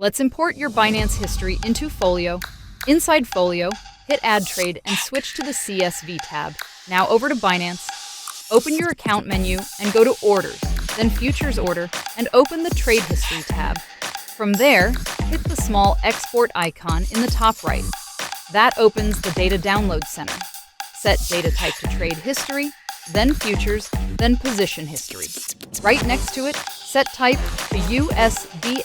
Let's import your Binance history into Folio. Inside Folio, hit Add Trade and switch to the CSV tab. Now over to Binance. Open your account menu and go to Orders, then Futures Order, and open the Trade History tab. From there, hit the small export icon in the top right. That opens the Data Download Center. Set data type to Trade History, then Futures, then Position History. Right next to it, set type to USD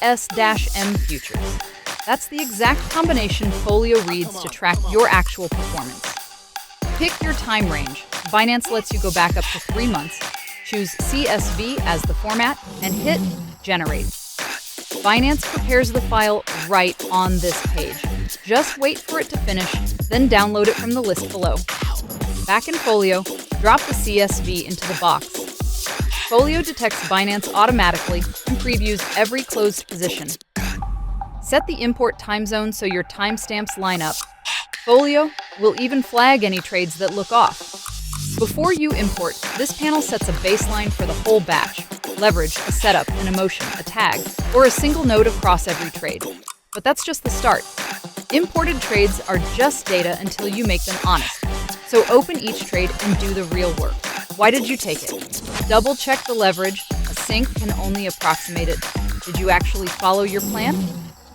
M Futures. That's the exact combination Folio reads to track your actual performance. Pick your time range. Binance lets you go back up to 3 months. Choose CSV as the format and hit Generate. Binance prepares the file right on this page. Just wait for it to finish, then download it from the list below. Back in Folio, drop the CSV into the box. Folio detects Binance automatically and previews every closed position. Set the import time zone so your timestamps line up. Folio will even flag any trades that look off. Before you import, this panel sets a baseline for the whole batch. Leverage, a setup, an emotion, a tag, or a single note across every trade. But that's just the start. Imported trades are just data until you make them honest. So open each trade and do the real work. Why did you take it? Double check the leverage. A sync can only approximate it. Did you actually follow your plan?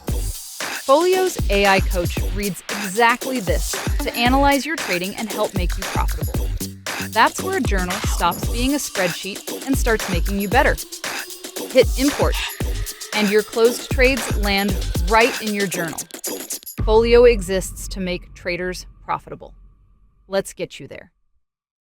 Folio's AI coach reads exactly this to analyze your trading and help make you profitable. That's where a journal stops being a spreadsheet and starts making you better. Hit import, and your closed trades land right in your journal. Folio exists to make traders profitable. Let's get you there.